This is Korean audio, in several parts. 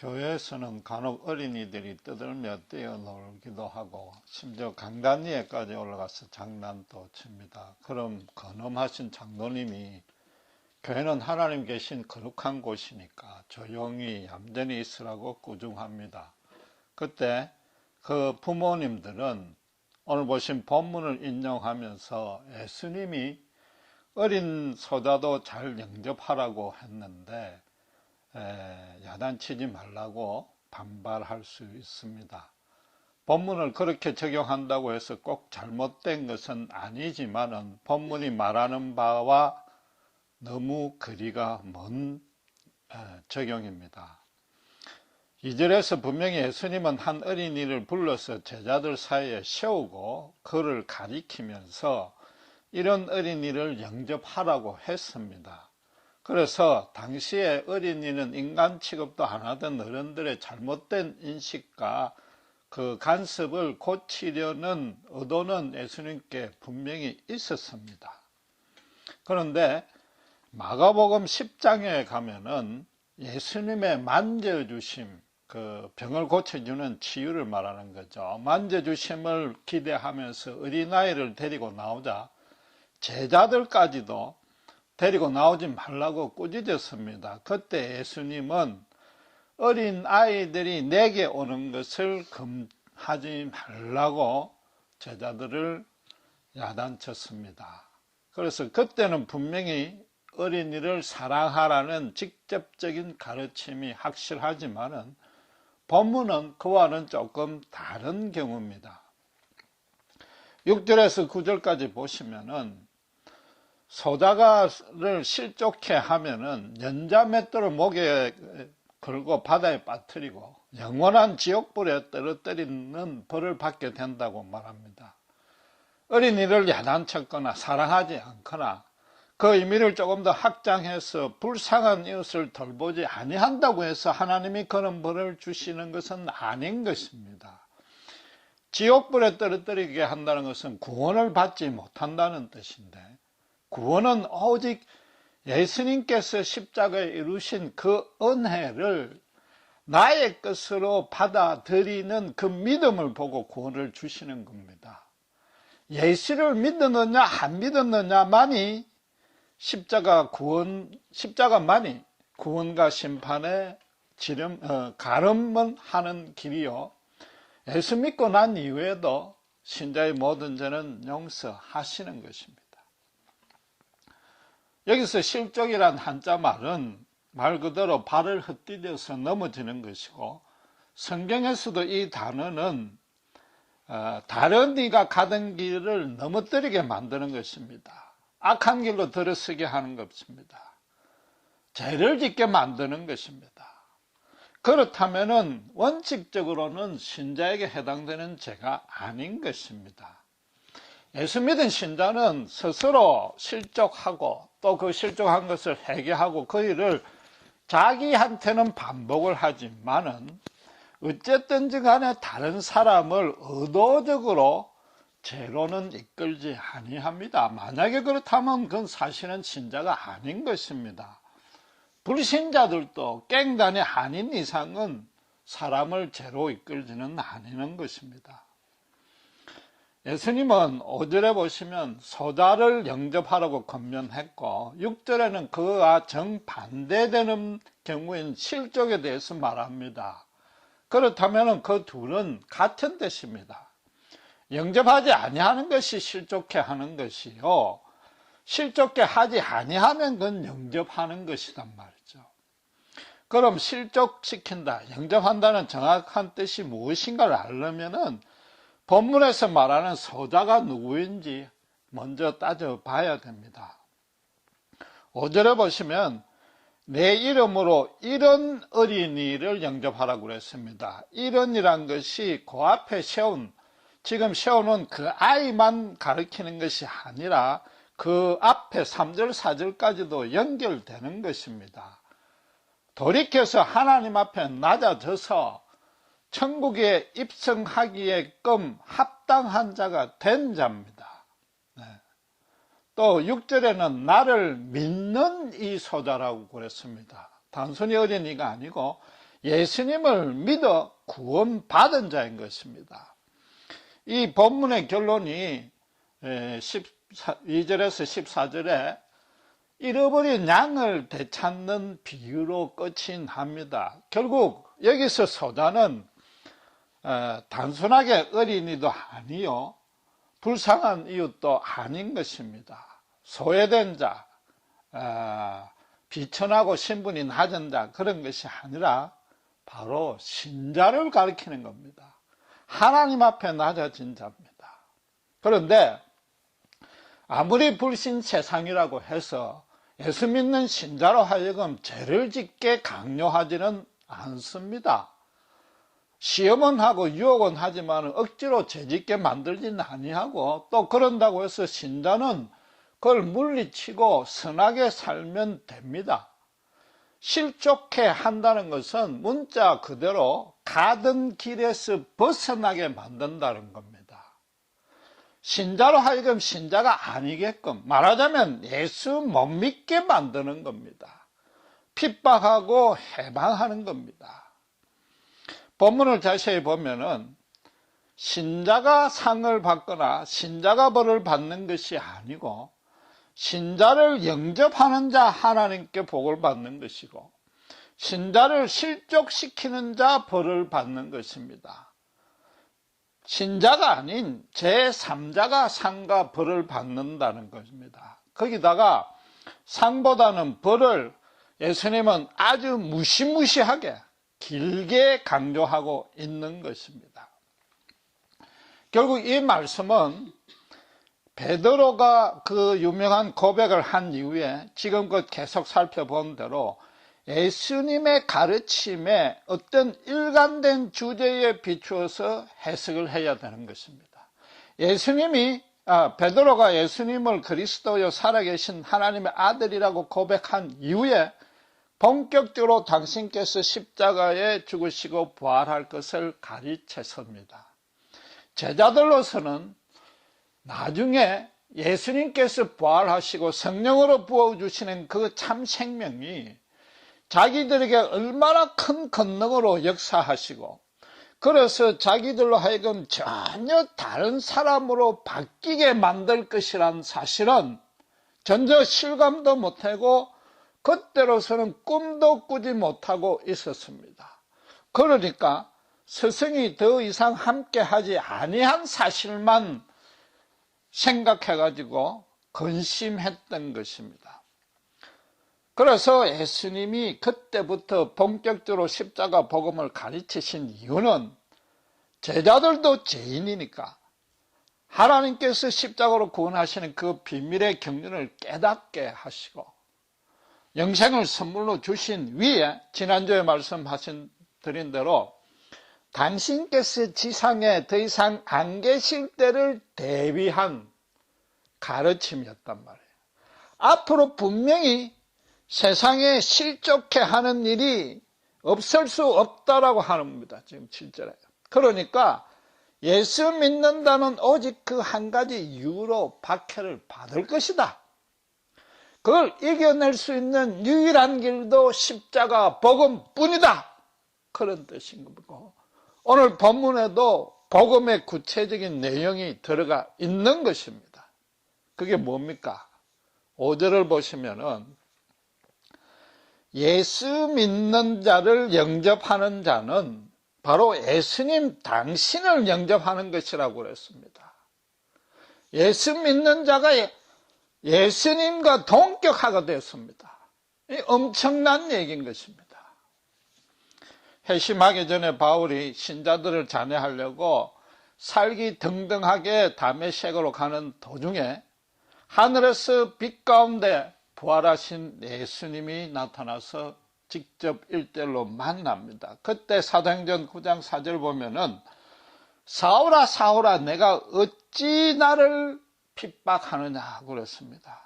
교회에서는 간혹 어린이들이 떠들며 뛰어놀기도 하고 심지어 강단 위에까지 올라가서 장난도 칩니다. 그럼 근엄하신 장로님이 교회는 하나님 계신 거룩한 곳이니까 조용히 얌전히 있으라고 꾸중합니다. 그때 그 부모님들은 오늘 보신 본문을 인용하면서 예수님이 어린 소자도 잘 영접하라고 했는데 야단치지 말라고 반발할 수 있습니다. 본문을 그렇게 적용한다고 해서 꼭 잘못된 것은 아니지만은 본문이 말하는 바와 너무 거리가 먼 적용입니다. 2절에서 분명히 예수님은 한 어린이를 불러서 제자들 사이에 세우고 그를 가리키면서 이런 어린이를 영접하라고 했습니다. 그래서 당시에 어린이는 인간 취급도 안 하던 어른들의 잘못된 인식과 그 간섭을 고치려는 의도는 예수님께 분명히 있었습니다. 그런데 마가복음 10장에 가면은 예수님의 만져주심, 그 병을 고쳐주는 치유를 말하는 거죠. 만져주심을 기대하면서 어린아이를 데리고 나오자 제자들까지도 데리고 나오지 말라고 꾸짖었습니다. 그때 예수님은 어린 아이들이 내게 오는 것을 금하지 말라고 제자들을 야단쳤습니다. 그래서 그때는 분명히 어린이를 사랑하라는 직접적인 가르침이 확실하지만은 본문은 그와는 조금 다른 경우입니다. 6절에서 9절까지 보시면은 소자가를 실족해 하면은 연자맷돌을 목에 걸고 바다에 빠뜨리고 영원한 지옥불에 떨어뜨리는 벌을 받게 된다고 말합니다. 어린이를 야단쳤거나 사랑하지 않거나 그 의미를 조금 더 확장해서 불쌍한 이웃을 돌보지 아니한다고 해서 하나님이 그런 벌을 주시는 것은 아닌 것입니다. 지옥불에 떨어뜨리게 한다는 것은 구원을 받지 못한다는 뜻인데, 구원은 오직 예수님께서 십자가에 이루신 그 은혜를 나의 것으로 받아들이는 그 믿음을 보고 구원을 주시는 겁니다. 예수를 믿었느냐 안 믿었느냐만이 십자가만이 구원과 심판의 가름은 하는 길이요, 예수 믿고 난 이후에도 신자의 모든 죄는 용서하시는 것입니다. 여기서 실족이란 한자 말은 말 그대로 발을 헛디뎌서 넘어지는 것이고, 성경에서도 이 단어는 다른 이가 가던 길을 넘어뜨리게 만드는 것입니다. 악한 길로 들어서게 하는 것입니다. 죄를 짓게 만드는 것입니다. 그렇다면은 원칙적으로는 신자에게 해당되는 죄가 아닌 것입니다. 예수 믿은 신자는 스스로 실족하고 또 그 실족한 것을 회개하고 그 일을 자기한테는 반복을 하지만은 어쨌든지 간에 다른 사람을 의도적으로 죄로는 이끌지 아니합니다. 만약에 그렇다면 그건 사실은 신자가 아닌 것입니다. 불신자들도 깽단이 아닌 이상은 사람을 죄로 이끌지는 않는 것입니다. 예수님은 5절에 보시면 소자를 영접하라고 권면했고 6절에는 그와 정반대되는 경우인 실족에 대해서 말합니다. 그렇다면 그 둘은 같은 뜻입니다. 영접하지 아니하는 것이 실족해 하는 것이요, 실족해 하지 아니하면 그건 영접하는 것이란 말이죠. 그럼 실족시킨다, 영접한다는 정확한 뜻이 무엇인가를 알려면은 본문에서 말하는 소자가 누구인지 먼저 따져봐야 됩니다. 5절에 보시면 내 이름으로 이런 어린이를 영접하라고 그랬습니다. 이런이란 것이 그 앞에 지금 세우는 그 아이만 가리키는 것이 아니라 그 앞에 3절, 4절까지도 연결되는 것입니다. 돌이켜서 하나님 앞에 낮아져서 천국에 입성하기에끔 합당한 자가 된 자입니다. 또 6절에는 나를 믿는 이 소자라고 그랬습니다. 단순히 어린이가 아니고 예수님을 믿어 구원받은 자인 것입니다. 이 본문의 결론이 2절에서 14절에 잃어버린 양을 되찾는 비유로 끝이 납니다. 결국 여기서 소자는 단순하게 어린이도 아니요, 불쌍한 이웃도 아닌 것입니다. 소외된 자, 비천하고 신분이 낮은 자, 그런 것이 아니라 바로 신자를 가리키는 겁니다. 하나님 앞에 낮아진 자입니다. 그런데 아무리 불신 세상이라고 해서 예수 믿는 신자로 하여금 죄를 짓게 강요하지는 않습니다. 시험은 하고 유혹은 하지만 억지로 죄짓게 만들지는 아니하고, 또 그런다고 해서 신자는 그걸 물리치고 선하게 살면 됩니다. 실족해 한다는 것은 문자 그대로 가던 길에서 벗어나게 만든다는 겁니다. 신자로 하여금 신자가 아니게끔, 말하자면 예수 못 믿게 만드는 겁니다. 핍박하고 해방하는 겁니다. 본문을 자세히 보면은 신자가 상을 받거나 신자가 벌을 받는 것이 아니고, 신자를 영접하는 자 하나님께 복을 받는 것이고, 신자를 실족시키는 자 벌을 받는 것입니다. 신자가 아닌 제3자가 상과 벌을 받는다는 것입니다. 거기다가 상보다는 벌을 예수님은 아주 무시무시하게 길게 강조하고 있는 것입니다. 결국 이 말씀은 베드로가 그 유명한 고백을 한 이후에 지금껏 계속 살펴본 대로 예수님의 가르침에 어떤 일관된 주제에 비추어서 해석을 해야 되는 것입니다. 베드로가 예수님을 그리스도여 살아계신 하나님의 아들이라고 고백한 이후에 본격적으로 당신께서 십자가에 죽으시고 부활할 것을 가르쳤습니다. 제자들로서는 나중에 예수님께서 부활하시고 성령으로 부어주시는 그 참 생명이 자기들에게 얼마나 큰 권능으로 역사하시고, 그래서 자기들로 하여금 전혀 다른 사람으로 바뀌게 만들 것이란 사실은 전혀 실감도 못하고 그때로서는 꿈도 꾸지 못하고 있었습니다. 그러니까 스승이 더 이상 함께하지 아니한 사실만 생각해가지고 근심했던 것입니다. 그래서 예수님이 그때부터 본격적으로 십자가 복음을 가르치신 이유는 제자들도 죄인이니까 하나님께서 십자가로 구원하시는 그 비밀의 경륜을 깨닫게 하시고, 영생을 선물로 주신 위에 지난주에 말씀하신 드린 대로 당신께서 지상에 더 이상 안 계실 때를 대비한 가르침이었단 말이에요. 앞으로 분명히 세상에 실족해 하는 일이 없을 수 없다라고 하는 겁니다. 지금 7절에. 그러니까 예수 믿는다는 오직 그 한 가지 이유로 박해를 받을 것이다. 그걸 이겨낼 수 있는 유일한 길도 십자가 복음뿐이다. 그런 뜻인 거고, 오늘 본문에도 복음의 구체적인 내용이 들어가 있는 것입니다. 그게 뭡니까? 5절을 보시면은 예수 믿는 자를 영접하는 자는 바로 예수님 당신을 영접하는 것이라고 그랬습니다. 예수 믿는 자가 예수님과 동격하게 됐습니다. 이 엄청난 얘기인 것입니다. 회심하기 전에 바울이 신자들을 잔해하려고 살기 등등하게 다메섹으로 가는 도중에 하늘에서 빛 가운데 부활하신 예수님이 나타나서 직접 일대일로 만납니다. 그때 사도행전 9장 4절 보면은 사울아 사울아 내가 어찌 나를 핍박하느냐 그랬습니다.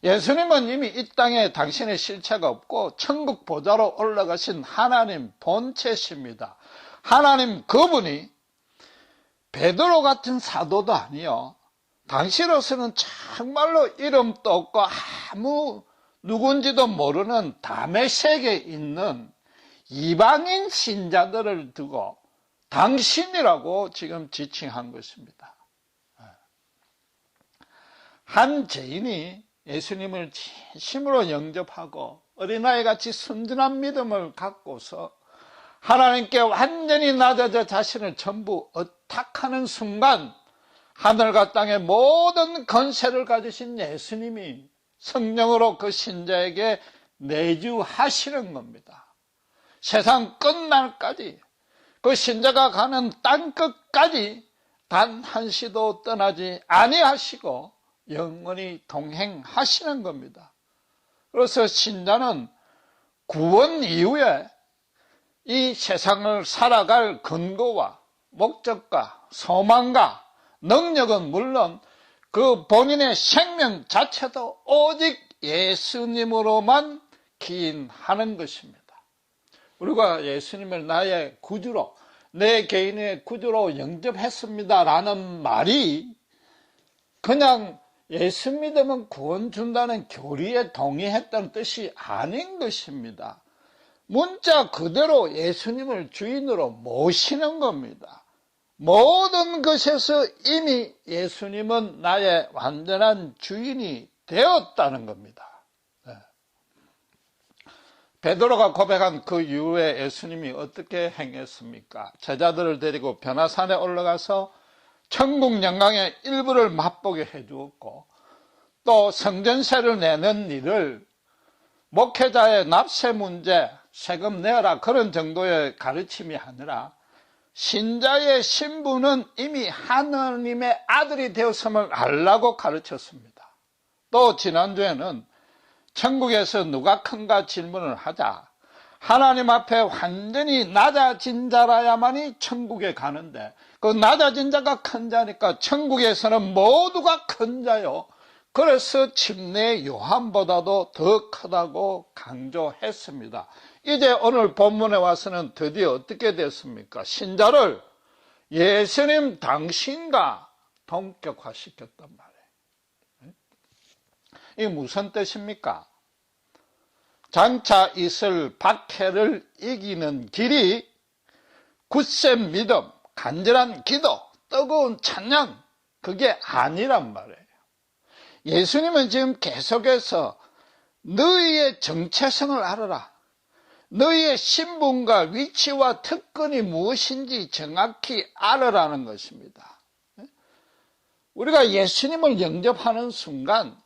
예수님은 이미 이 땅에 당신의 실체가 없고 천국 보좌로 올라가신 하나님 본체십니다. 하나님 그분이 베드로 같은 사도도 아니요, 당시로서는 정말로 이름도 없고 아무 누군지도 모르는 다메섹에 있는 이방인 신자들을 두고 당신이라고 지금 지칭한 것입니다. 한 죄인이 예수님을 진심으로 영접하고 어린아이같이 순전한 믿음을 갖고서 하나님께 완전히 낮아져 자신을 전부 의탁하는 순간 하늘과 땅의 모든 권세를 가지신 예수님이 성령으로 그 신자에게 내주하시는 겁니다. 세상 끝날까지 그 신자가 가는 땅 끝까지 단 한시도 떠나지 아니하시고 영원히 동행하시는 겁니다. 그래서 신자는 구원 이후에 이 세상을 살아갈 근거와 목적과 소망과 능력은 물론 그 본인의 생명 자체도 오직 예수님으로만 기인하는 것입니다. 우리가 예수님을 나의 구주로, 내 개인의 구주로 영접했습니다라는 말이 그냥 예수 믿으면 구원 준다는 교리에 동의했다는 뜻이 아닌 것입니다. 문자 그대로 예수님을 주인으로 모시는 겁니다. 모든 것에서 이미 예수님은 나의 완전한 주인이 되었다는 겁니다. 베드로가 고백한 그 이후에 예수님이 어떻게 행했습니까? 제자들을 데리고 변화산에 올라가서 천국 영광의 일부를 맛보게 해주었고, 또 성전세를 내는 일을 목회자의 납세 문제, 세금 내라 그런 정도의 가르침이 아니라 신자의 신분은 이미 하나님의 아들이 되었음을 알라고 가르쳤습니다. 또 지난주에는 천국에서 누가 큰가 질문을 하자 하나님 앞에 완전히 낮아진 자라야만이 천국에 가는데 그 낮아진 자가 큰 자니까 천국에서는 모두가 큰 자요. 그래서 침례 요한보다도 더 크다고 강조했습니다. 이제 오늘 본문에 와서는 드디어 어떻게 됐습니까? 신자를 예수님 당신과 동격화시켰단 말이에요. 이게 무슨 뜻입니까? 장차 있을 박해를 이기는 길이 굳센 믿음, 간절한 기도, 뜨거운 찬양, 그게 아니란 말이에요. 예수님은 지금 계속해서 너희의 정체성을 알아라. 너희의 신분과 위치와 특권이 무엇인지 정확히 알아라는 것입니다. 우리가 예수님을 영접하는 순간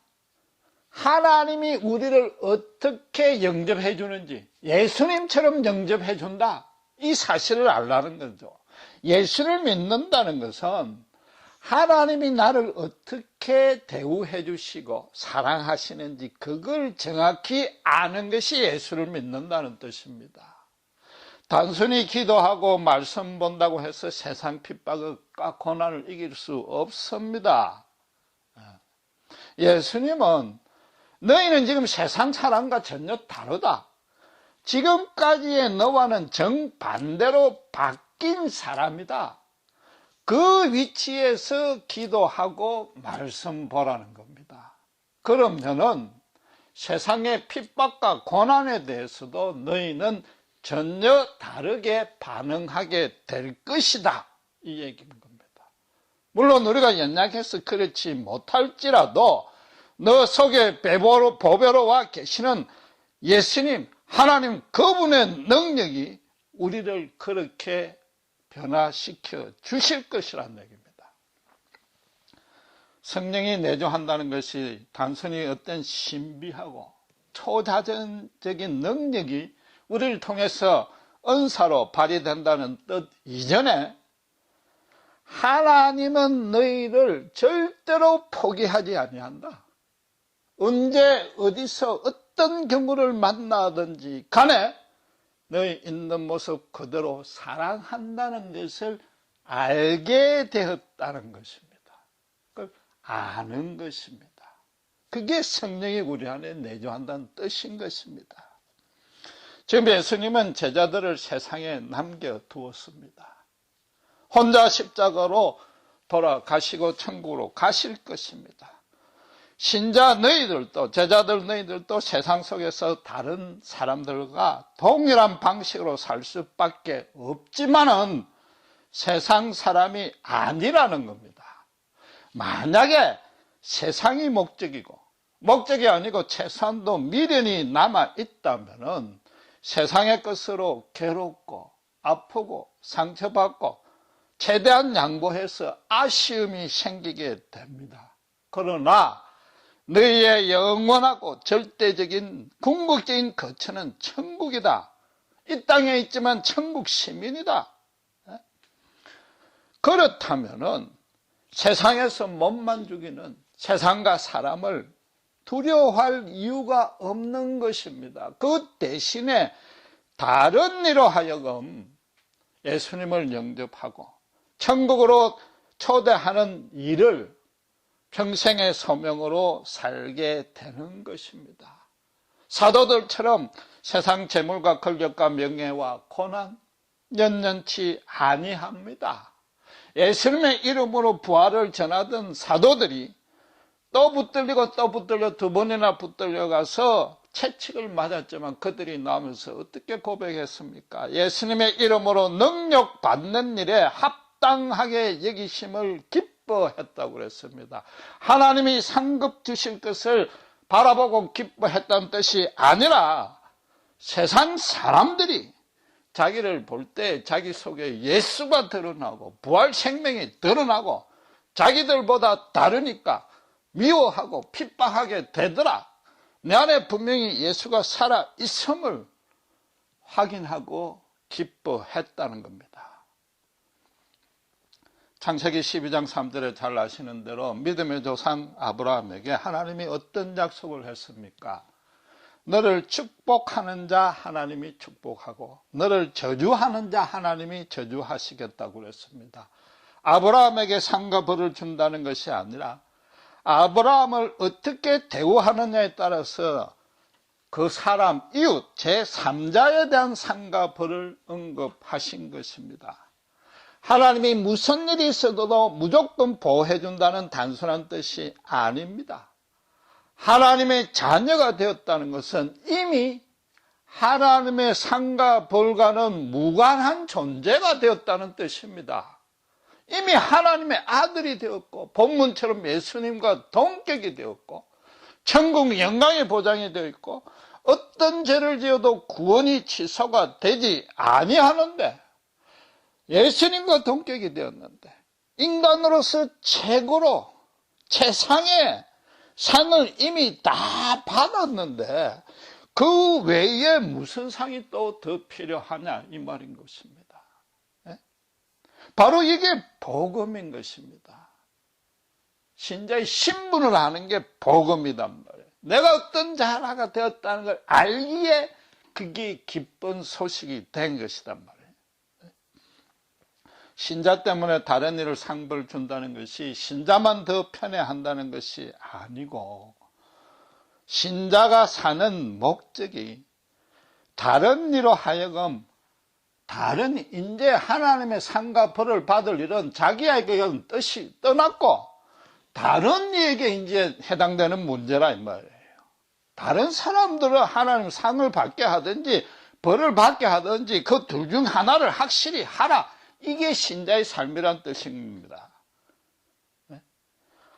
하나님이 우리를 어떻게 영접해 주는지 예수님처럼 영접해 준다. 이 사실을 알라는 거죠. 예수를 믿는다는 것은 하나님이 나를 어떻게 대우해 주시고 사랑하시는지 그걸 정확히 아는 것이 예수를 믿는다는 뜻입니다. 단순히 기도하고 말씀 본다고 해서 세상 핍박과 고난을 이길 수 없습니다. 예수님은 너희는 지금 세상 사람과 전혀 다르다. 지금까지의 너와는 정반대로 바뀐 사람이다. 그 위치에서 기도하고 말씀 보라는 겁니다. 그러면은 세상의 핍박과 고난에 대해서도 너희는 전혀 다르게 반응하게 될 것이다. 이 얘기인 겁니다. 물론 우리가 연약해서 그렇지 못할지라도 너 속에 보배로 와 계시는 예수님, 하나님 그분의 능력이 우리를 그렇게 변화시켜 주실 것이라는 얘기입니다. 성령이 내주한다는 것이 단순히 어떤 신비하고 초자연적인 능력이 우리를 통해서 은사로 발휘된다는 뜻 이전에 하나님은 너희를 절대로 포기하지 아니한다. 언제 어디서 어떤 경우를 만나든지 간에 너희 있는 모습 그대로 사랑한다는 것을 알게 되었다는 것입니다. 그걸 아는 것입니다. 그게 성령이 우리 안에 내주한다는 뜻인 것입니다. 지금 예수님은 제자들을 세상에 남겨두었습니다. 혼자 십자가로 돌아가시고 천국으로 가실 것입니다. 신자 너희들도, 제자들 너희들도 세상 속에서 다른 사람들과 동일한 방식으로 살 수밖에 없지만은 세상 사람이 아니라는 겁니다. 만약에 세상이 목적이 아니고 최소한도 미련이 남아 있다면은 세상의 것으로 괴롭고 아프고 상처받고 최대한 양보해서 아쉬움이 생기게 됩니다. 그러나 너희의 영원하고 절대적인 궁극적인 거처는 천국이다. 이 땅에 있지만 천국 시민이다. 그렇다면은 세상에서 몸만 죽이는 세상과 사람을 두려워할 이유가 없는 것입니다. 그 대신에 다른 이로 하여금 예수님을 영접하고 천국으로 초대하는 일을 평생의 소명으로 살게 되는 것입니다. 사도들처럼 세상 재물과 권력과 명예와 고난 연연치 아니합니다. 예수님의 이름으로 부활을 전하던 사도들이 또 붙들리고 또 붙들려 두 번이나 붙들려 가서 채찍을 맞았지만 그들이 나오면서 어떻게 고백했습니까? 예수님의 이름으로 능력 받는 일에 합당하게 여기심을 기뻐했다고 그랬습니다. 하나님이 상급 주실 것을 바라보고 기뻐했다는 뜻이 아니라 세상 사람들이 자기를 볼 때 자기 속에 예수가 드러나고 부활 생명이 드러나고 자기들보다 다르니까 미워하고 핍박하게 되더라. 내 안에 분명히 예수가 살아 있음을 확인하고 기뻐했다는 겁니다. 창세기 12장 3절에 잘 아시는 대로 믿음의 조상 아브라함에게 하나님이 어떤 약속을 했습니까? 너를 축복하는 자 하나님이 축복하고 너를 저주하는 자 하나님이 저주하시겠다고 그랬습니다. 아브라함에게 상과 벌을 준다는 것이 아니라 아브라함을 어떻게 대우하느냐에 따라서 그 사람, 이웃, 제3자에 대한 상과 벌을 언급하신 것입니다. 하나님이 무슨 일이 있어도 무조건 보호해 준다는 단순한 뜻이 아닙니다. 하나님의 자녀가 되었다는 것은 이미 하나님의 상과 벌과는 무관한 존재가 되었다는 뜻입니다. 이미 하나님의 아들이 되었고 본문처럼 예수님과 동격이 되었고 천국 영광의 보장이 되어 있고 어떤 죄를 지어도 구원이 취소가 되지 아니하는데 예수님과 동격이 되었는데 인간으로서 최고로 최상의 상을 이미 다 받았는데 그 외에 무슨 상이 또 더 필요하냐 이 말인 것입니다. 바로 이게 복음인 것입니다. 신자의 신분을 아는 게 복음이란 말이에요. 내가 어떤 자라가 되었다는 걸 알기에 그게 기쁜 소식이 된 것이란 말이에요. 신자 때문에 다른 일을 상벌 준다는 것이 신자만 더 편애한다는 것이 아니고 신자가 사는 목적이 다른 이로 하여금 다른 이제 하나님의 상과 벌을 받을 일은 자기에게는 뜻이 떠났고 다른 이에게 이제 해당되는 문제라 이 말이에요. 다른 사람들은 하나님 상을 받게 하든지 벌을 받게 하든지 그 둘 중 하나를 확실히 하라. 이게 신자의 삶이란 뜻입니다.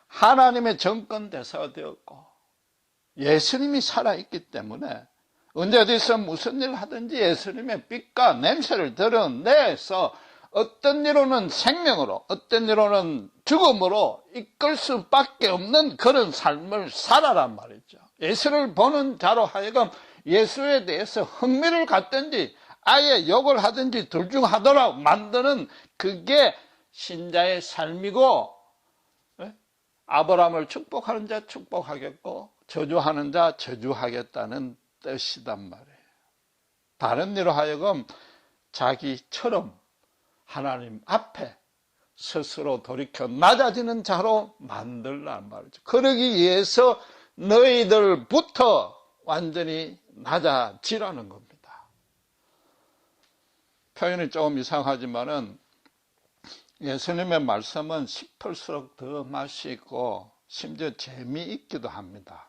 하나님의 정권 대사가 되었고 예수님이 살아있기 때문에 언제 어디서 무슨 일을 하든지 예수님의 빛과 냄새를 드러내서 어떤 이로는 생명으로 어떤 이로는 죽음으로 이끌 수밖에 없는 그런 삶을 살아란 말이죠. 예수를 보는 자로 하여금 예수에 대해서 흥미를 갖든지 아예 욕을 하든지 둘 중 하더라도 만드는 그게 신자의 삶이고 아브라함을 축복하는 자 축복하겠고 저주하는 자 저주하겠다는 뜻이단 말이에요. 다른 이로 하여금 자기처럼 하나님 앞에 스스로 돌이켜 낮아지는 자로 만들란 말이죠. 그러기 위해서 너희들부터 완전히 낮아지라는 겁니다. 표현이 조금 이상하지만은 예수님의 말씀은 씹을수록 더 맛이 있고 심지어 재미있기도 합니다.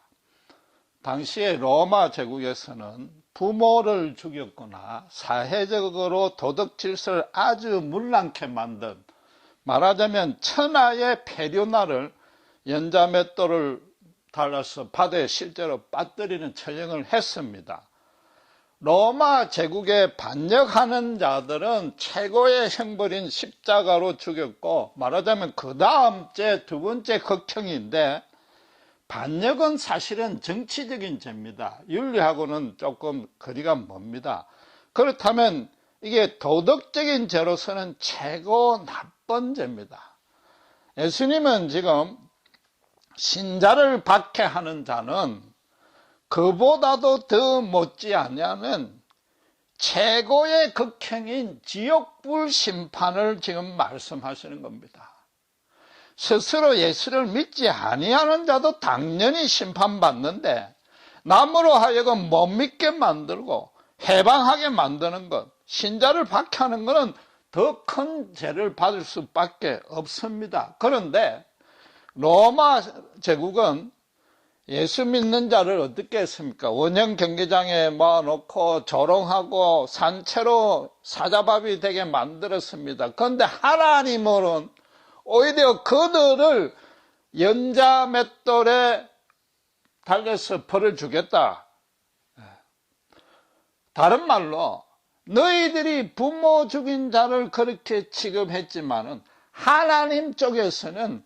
당시에 로마 제국에서는 부모를 죽였거나 사회적으로 도덕 질서를 아주 문란케 만든, 말하자면 천하의 폐륜화를 연자맷돌을 달라서 바다에 실제로 빠뜨리는 처형을 했습니다. 로마 제국에 반역하는 자들은 최고의 형벌인 십자가로 죽였고, 말하자면 그 다음째 두 번째 극형인데, 반역은 사실은 정치적인 죄입니다. 윤리하고는 조금 거리가 멉니다. 그렇다면 이게 도덕적인 죄로서는 최고 나쁜 죄입니다. 예수님은 지금 신자를 박해하는 자는 그보다도 더 못지 아니하는 최고의 극형인 지옥불 심판을 지금 말씀하시는 겁니다. 스스로 예수를 믿지 아니하는 자도 당연히 심판받는데, 남으로 하여금 못 믿게 만들고 해방하게 만드는 것, 신자를 박해하는 것은 더 큰 죄를 받을 수밖에 없습니다. 그런데 로마 제국은 예수 믿는 자를 어떻게 했습니까? 원형 경기장에 모아놓고 조롱하고 산채로 사자밥이 되게 만들었습니다. 그런데 하나님은 오히려 그들을 연자맷돌에 달려서 벌을 주겠다. 다른 말로 너희들이 부모 죽인 자를 그렇게 취급했지만은 하나님 쪽에서는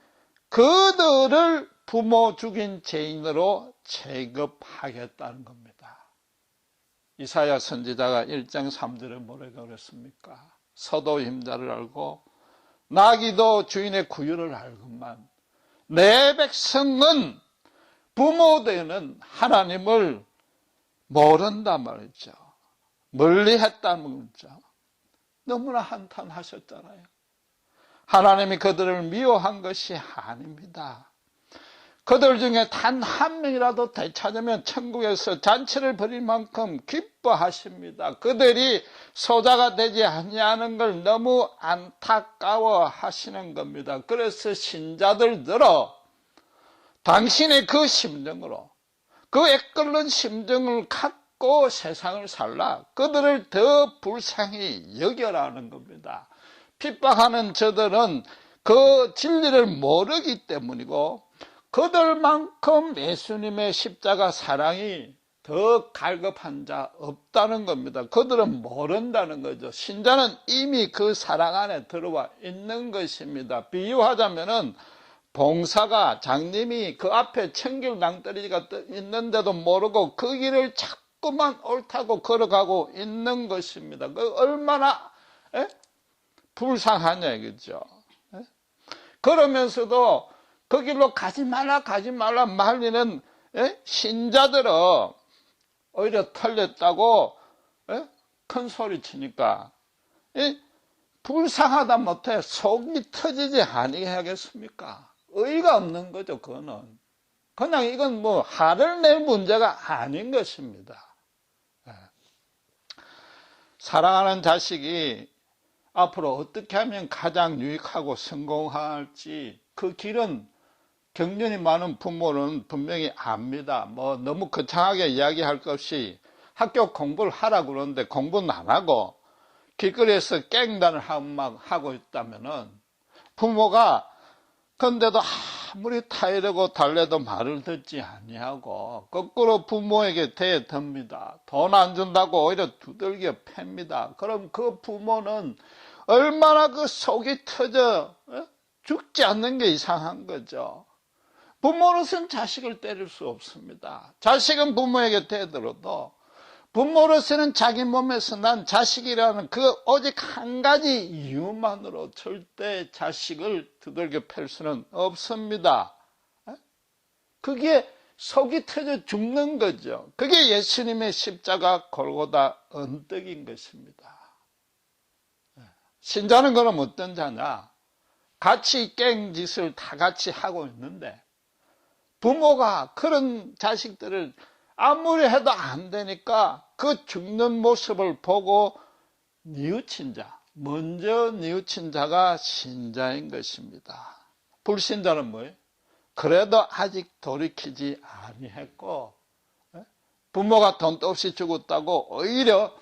그들을 부모 죽인 죄인으로 취급하겠다는 겁니다. 이사야 선지자가 1장 3절에 뭐라고 그랬습니까? 서도 힘자를 알고 나귀도 주인의 구유를 알건만 내 백성은 부모 되는 하나님을 모른다 말이죠. 멀리 했다는 거죠. 너무나 한탄하셨잖아요. 하나님이 그들을 미워한 것이 아닙니다. 그들 중에 단 한 명이라도 되찾으면 천국에서 잔치를 벌일 만큼 기뻐하십니다. 그들이 소자가 되지 아니하는 걸 너무 안타까워 하시는 겁니다. 그래서 신자들들어 당신의 그 심정으로, 그 애끓는 심정을 갖고 세상을 살라 그들을 더 불쌍히 여겨라는 겁니다. 핍박하는 저들은 그 진리를 모르기 때문이고, 그들만큼 예수님의 십자가 사랑이 더 갈급한 자 없다는 겁니다. 그들은 모른다는 거죠. 신자는 이미 그 사랑 안에 들어와 있는 것입니다. 비유하자면은 봉사가, 장님이 그 앞에 청길 낭떠러지가 있는데도 모르고 그 길을 자꾸만 옳다고 걸어가고 있는 것입니다. 그 얼마나 불쌍하냐 이거죠. 그러면서도 그 길로 가지 말라 말리는 신자들은 오히려 털렸다고 큰 소리 치니까 불쌍하다 못해 속이 터지지 아니하겠습니까? 의의가 없는 거죠. 그거는 그냥 이건 뭐 화를 낼 문제가 아닌 것입니다. 사랑하는 자식이 앞으로 어떻게 하면 가장 유익하고 성공할지 그 길은 경륜이 많은 부모는 분명히 압니다. 뭐 너무 거창하게 이야기할 것 없이 학교 공부를 하라고 그러는데 공부는 안 하고 길거리에서 깽단을 하고 있다면은 부모가 근데도 아무리 타이르고 달래도 말을 듣지 아니하고 거꾸로 부모에게 대듭니다. 돈 안 준다고 오히려 두들겨 팹니다. 그럼 그 부모는 얼마나 그 속이 터져 죽지 않는 게 이상한 거죠. 부모로서는 자식을 때릴 수 없습니다. 자식은 부모에게 대들어도 부모로서는 자기 몸에서 난 자식이라는 그 오직 한 가지 이유만으로 절대 자식을 두들겨 팰 수는 없습니다. 그게 속이 터져 죽는 거죠. 그게 예수님의 십자가 골고다 언덕인 것입니다. 신자는 그럼 어떤 자냐? 같이 깽짓을 다 같이 하고 있는데 부모가 그런 자식들을 아무리 해도 안 되니까 그 죽는 모습을 보고 뉘우친 자, 먼저 뉘우친 자가 신자인 것입니다. 불신자는 뭐예요? 그래도 아직 돌이키지 아니했고, 부모가 돈도 없이 죽었다고 오히려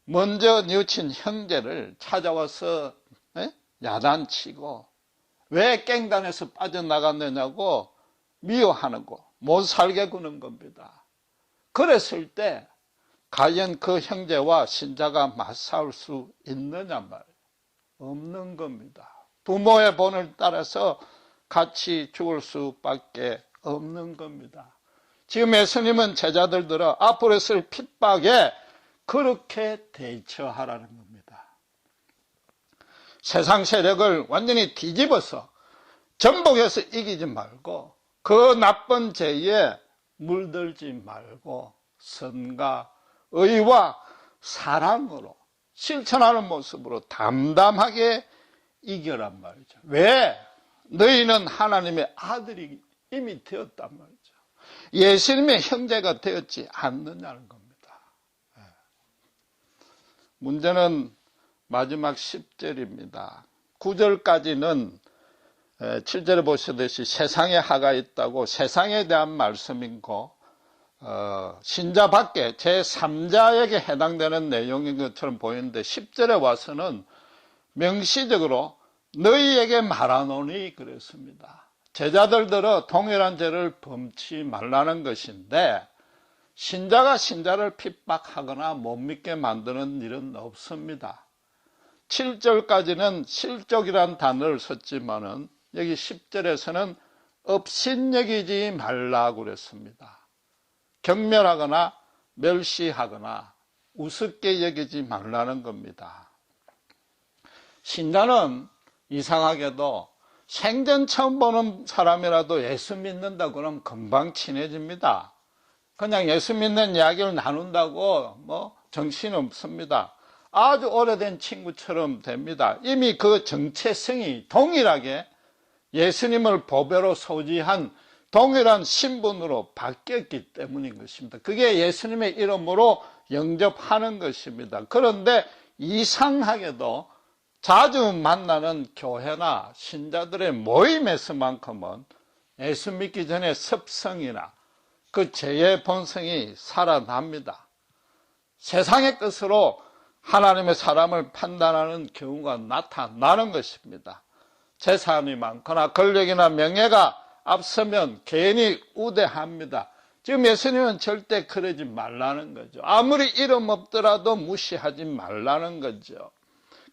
먼저 뉘우친 형제를 찾아와서 야단치고 왜 깽단에서 빠져나갔느냐고 미워하는 거, 못 살게 구는 겁니다. 그랬을 때 과연 그 형제와 신자가 맞싸울 수 있느냐 말이에요. 없는 겁니다. 부모의 본을 따라서 같이 죽을 수밖에 없는 겁니다. 지금 예수님은 제자들 들어 앞으로 있을 핍박에 그렇게 대처하라는 겁니다. 세상 세력을 완전히 뒤집어서 정복해서 이기지 말고 그 나쁜 죄에 물들지 말고 선과 의와 사랑으로 실천하는 모습으로 담담하게 이겨란 말이죠. 왜? 너희는 하나님의 아들이 이미 되었단 말이죠. 예수님의 형제가 되었지 않느냐는 겁니다. 문제는 마지막 10절입니다. 9절까지는 7절에 보시듯이 세상에 하가 있다고 세상에 대한 말씀이고 신자 밖에 제3자에게 해당되는 내용인 것처럼 보이는데 10절에 와서는 명시적으로 너희에게 말하노니 그랬습니다. 제자들들은 동일한 죄를 범치 말라는 것인데 신자가 신자를 핍박하거나 못 믿게 만드는 일은 없습니다. 7절까지는 실족이란 단어를 썼지만은 여기 10절에서는 업신여기지 말라고 그랬습니다. 경멸하거나 멸시하거나 우습게 여기지 말라는 겁니다. 신자는 이상하게도 생전 처음 보는 사람이라도 예수 믿는다 그러면 금방 친해집니다. 그냥 예수 믿는 이야기를 나눈다고 정신 없습니다. 아주 오래된 친구처럼 됩니다. 이미 그 정체성이 동일하게 예수님을 보배로 소지한 동일한 신분으로 바뀌었기 때문인 것입니다. 그게 예수님의 이름으로 영접하는 것입니다. 그런데 이상하게도 자주 만나는 교회나 신자들의 모임에서만큼은 예수 믿기 전에 습성이나 그 죄의 본성이 살아납니다. 세상의 뜻으로 하나님의 사람을 판단하는 경우가 나타나는 것입니다. 재산이 많거나 권력이나 명예가 앞서면 괜히 우대합니다. 지금 예수님은 절대 그러지 말라는 거죠. 아무리 이름 없더라도 무시하지 말라는 거죠.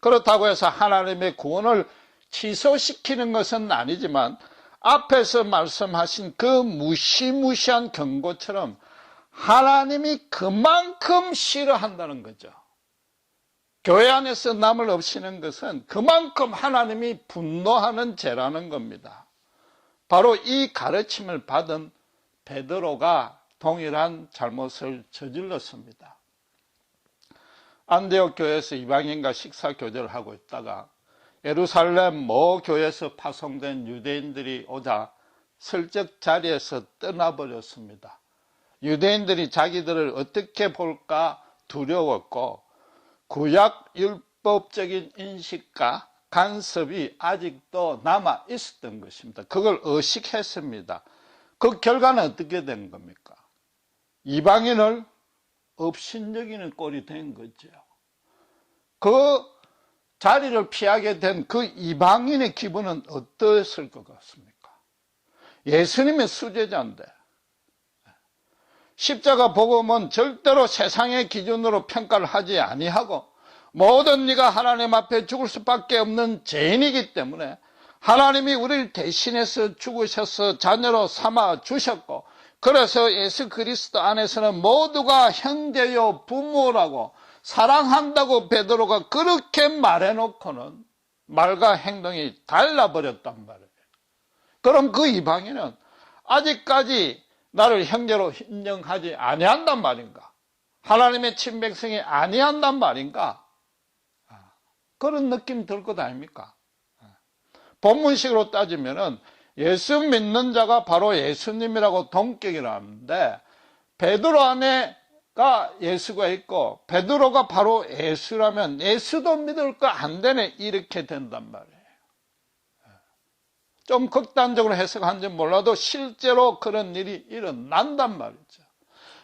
그렇다고 해서 하나님의 구원을 취소시키는 것은 아니지만 앞에서 말씀하신 그 무시무시한 경고처럼 하나님이 그만큼 싫어한다는 거죠. 교회 안에서 남을 없이는 것은 그만큼 하나님이 분노하는 죄라는 겁니다. 바로 이 가르침을 받은 베드로가 동일한 잘못을 저질렀습니다. 안디옥 교회에서 이방인과 식사 교제를 하고 있다가 예루살렘 모 교회에서 파송된 유대인들이 오자 슬쩍 자리에서 떠나버렸습니다. 유대인들이 자기들을 어떻게 볼까 두려웠고 구약 율법적인 인식과 간섭이 아직도 남아 있었던 것입니다. 그걸 의식했습니다. 그 결과는 어떻게 된 겁니까? 이방인을 업신여기는 꼴이 된 거죠. 그 자리를 피하게 된 그 이방인의 기분은 어떠했을 것 같습니까? 예수님의 수제자인데 십자가 복음은 절대로 세상의 기준으로 평가를 하지 아니하고 모든 네가 하나님 앞에 죽을 수밖에 없는 죄인이기 때문에 하나님이 우리를 대신해서 죽으셔서 자녀로 삼아 주셨고 그래서 예수 그리스도 안에서는 모두가 형제요 부모라고 사랑한다고 베드로가 그렇게 말해놓고는 말과 행동이 달라버렸단 말이에요. 그럼 그 이방인은 아직까지 나를 형제로 인정하지 아니한단 말인가? 하나님의 친백성이 아니한단 말인가? 그런 느낌 들 것 아닙니까? 본문식으로 따지면은 예수 믿는 자가 바로 예수님이라고 동격이라는데 베드로 안에가 예수가 있고 베드로가 바로 예수라면 예수도 믿을 거 안 되네 이렇게 된단 말이에요. 좀 극단적으로 해석한지 몰라도 실제로 그런 일이 일어난단 말이죠.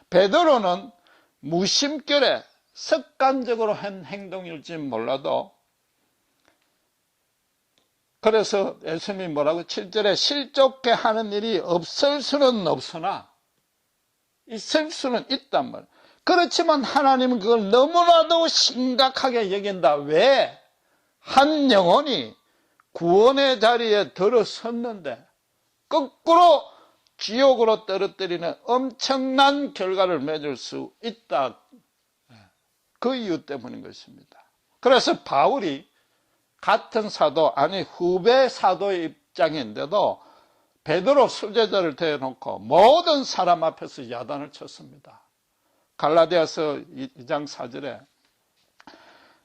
베드로는 무심결에 습관적으로 한 행동일지 몰라도, 그래서 예수님이 뭐라고 7절에 실족해 하는 일이 없을 수는 없으나 있을 수는 있단 말이에요. 그렇지만 하나님은 그걸 너무나도 심각하게 여긴다. 왜? 한 영혼이 구원의 자리에 들어섰는데 거꾸로 지옥으로 떨어뜨리는 엄청난 결과를 맺을 수 있다. 그 이유 때문인 것입니다. 그래서 바울이 같은 사도, 아니 후배 사도의 입장인데도 베드로 수제자를 대놓고 모든 사람 앞에서 야단을 쳤습니다. 갈라디아서 2장 4절에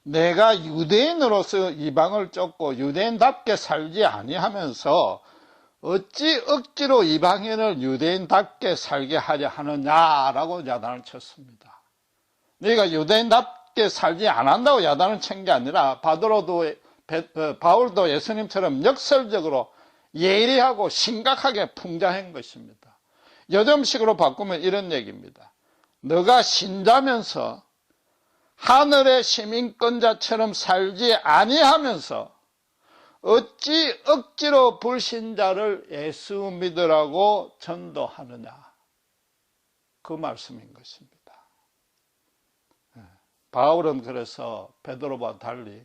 내가 유대인으로서 이방을 쫓고 유대인답게 살지 아니하면서 어찌 억지로 이방인을 유대인답게 살게 하려 하느냐라고 야단을 쳤습니다. 네가 유대인답게 살지 않았다고 야단을 친 게 아니라 바울도 예수님처럼 역설적으로 예리하고 심각하게 풍자한 것입니다. 요즘식으로 바꾸면 이런 얘기입니다. 너가 신자면서 하늘의 시민권자처럼 살지 아니하면서 어찌 억지로 불신자를 예수 믿으라고 전도하느냐. 그 말씀인 것입니다. 바울은 그래서 베드로와 달리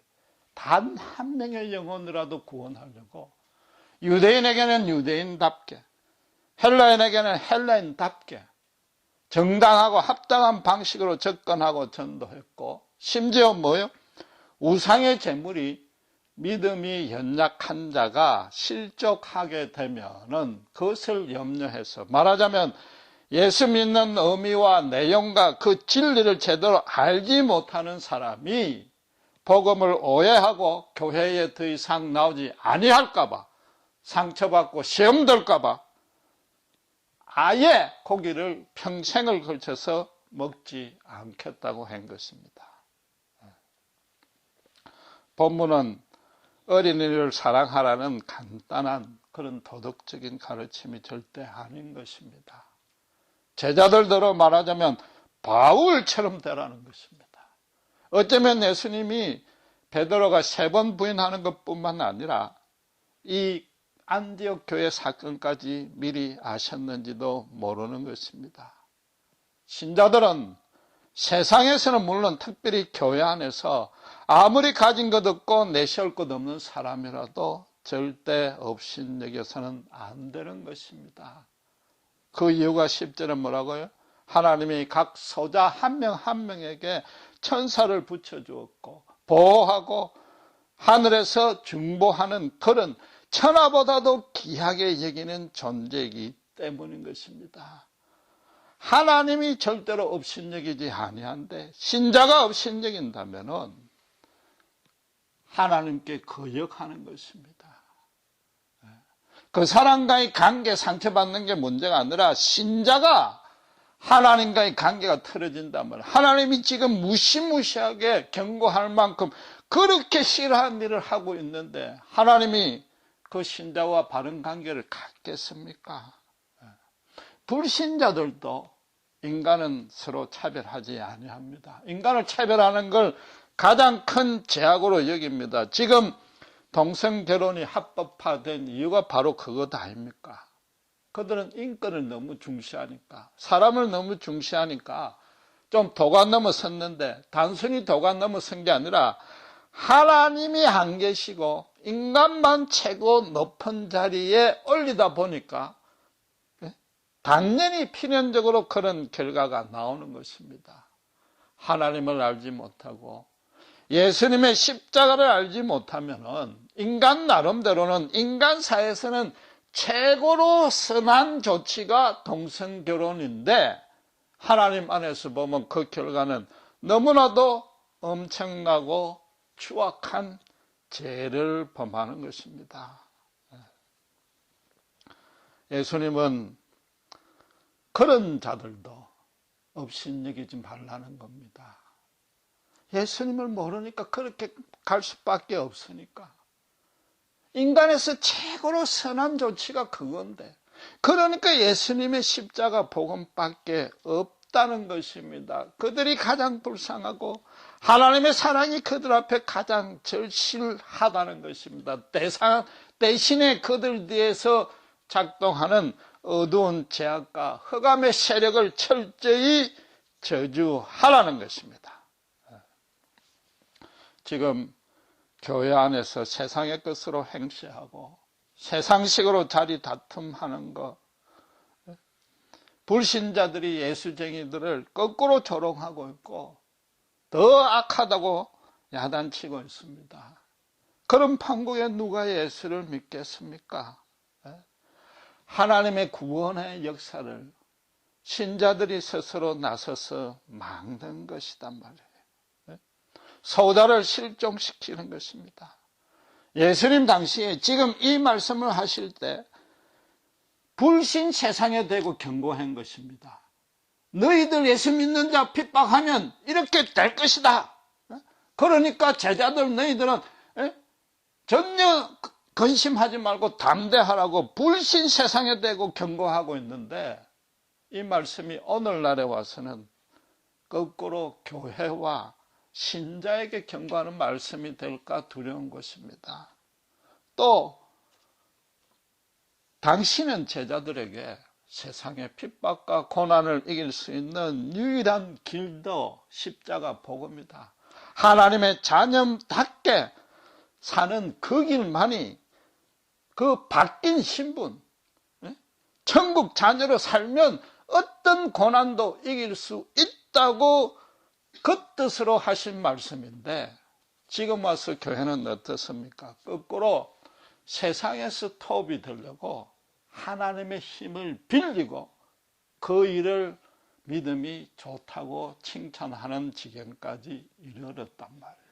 단 한 명의 영혼이라도 구원하려고 유대인에게는 유대인답게, 헬라인에게는 헬라인답게 정당하고 합당한 방식으로 접근하고 전도했고, 심지어 뭐요? 우상의 제물이 믿음이 연약한 자가 실족하게 되면은 그것을 염려해서, 말하자면 예수 믿는 의미와 내용과 그 진리를 제대로 알지 못하는 사람이 복음을 오해하고 교회에 더 이상 나오지 아니할까봐, 상처받고 시험 들까봐 아예 고기를 평생을 걸쳐서 먹지 않겠다고 한 것입니다. 본문은 어린이를 사랑하라는 간단한 그런 도덕적인 가르침이 절대 아닌 것입니다. 제자들대로 말하자면 바울처럼 되라는 것입니다. 어쩌면 예수님이 베드로가 3번 부인하는 것뿐만 아니라 이 안디옥 교회 사건까지 미리 아셨는지도 모르는 것입니다. 신자들은 세상에서는 물론 특별히 교회 안에서 아무리 가진 것 없고 내세울 것 없는 사람이라도 절대 업신여겨서는 안 되는 것입니다. 그 이유가 10절에 뭐라고요? 하나님이 각 소자 한 명 한 명에게 천사를 붙여주었고 보호하고 하늘에서 중보하는 그런 천하보다도 귀하게 여기는 존재이기 때문인 것입니다. 하나님이 절대로 업신여기지 아니한데 신자가 업신여긴다면은 하나님께 거역하는 것입니다. 그 사람과의 관계 상처받는 게 문제가 아니라 신자가 하나님과의 관계가 틀어진다면 하나님이 지금 무시무시하게 경고할 만큼 그렇게 싫어하는 일을 하고 있는데 하나님이 그 신자와 바른 관계를 갖겠습니까? 불신자들도 인간은 서로 차별하지 아니합니다. 인간을 차별하는 걸 가장 큰 죄악으로 여깁니다. 지금 동성결혼이 합법화된 이유가 바로 그것 아닙니까? 그들은 인권을 너무 중시하니까, 사람을 너무 중시하니까 좀 도가 넘어섰는데, 단순히 도가 넘어선 게 아니라 하나님이 안 계시고 인간만 최고 높은 자리에 올리다 보니까 당연히 필연적으로 그런 결과가 나오는 것입니다. 하나님을 알지 못하고 예수님의 십자가를 알지 못하면은 인간 나름대로는 인간 사회에서는 최고로 선한 조치가 동성결혼인데 하나님 안에서 보면 그 결과는 너무나도 엄청나고 추악한 죄를 범하는 것입니다. 예수님은 그런 자들도 업신여기지 말라는 겁니다. 예수님을 모르니까 그렇게 갈 수밖에 없으니까. 인간에서 최고로 선한 조치가 그건데, 그러니까 예수님의 십자가 복음밖에 없다는 것입니다. 그들이 가장 불쌍하고 하나님의 사랑이 그들 앞에 가장 절실하다는 것입니다. 대신에 그들 뒤에서 작동하는 어두운 죄악과 흑암의 세력을 철저히 저주하라는 것입니다. 지금 교회 안에서 세상의 것으로 행세하고 세상식으로 자리 다툼하는 것, 불신자들이 예수쟁이들을 거꾸로 조롱하고 있고 더 악하다고 야단치고 있습니다. 그런 판국에 누가 예수를 믿겠습니까? 하나님의 구원의 역사를 신자들이 스스로 나서서 막는 것이단 말이에요. 소자를 실종시키는 것입니다. 예수님 당시에 지금 이 말씀을 하실 때 불신 세상에 대고 경고한 것입니다. 너희들 예수 믿는 자 핍박하면 이렇게 될 것이다. 그러니까 제자들 너희들은 전혀 근심하지 말고 담대하라고 불신 세상에 대고 경고하고 있는데, 이 말씀이 오늘날에 와서는 거꾸로 교회와 신자에게 경고하는 말씀이 될까 두려운 것입니다. 또 당신은 제자들에게 세상의 핍박과 고난을 이길 수 있는 유일한 길도 십자가 복음이다. 하나님의 자녀답게 사는 그 길만이 그 바뀐 신분, 천국 자녀로 살면 어떤 고난도 이길 수 있다고 그 뜻으로 하신 말씀인데, 지금 와서 교회는 어떻습니까? 거꾸로 세상에서 토업이 되려고 하나님의 힘을 빌리고 그 일을 믿음이 좋다고 칭찬하는 지경까지 이르렀단 말이에요.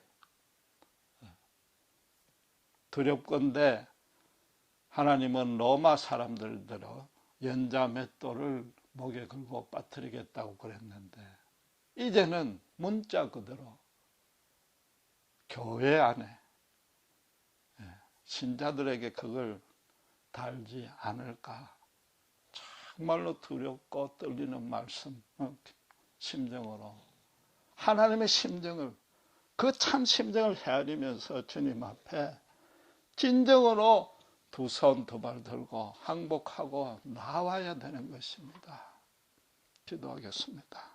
두렵건대 하나님은 로마 사람들대로 연자 맷돌을 목에 걸고 빠뜨리겠다고 그랬는데, 이제는 문자 그대로 교회 안에 신자들에게 그걸 달지 않을까, 정말로 두렵고 떨리는 말씀, 심정으로 하나님의 심정을, 그 참 심정을 헤아리면서 주님 앞에 진정으로 두 손 두 발 들고 항복하고 나와야 되는 것입니다. 기도하겠습니다.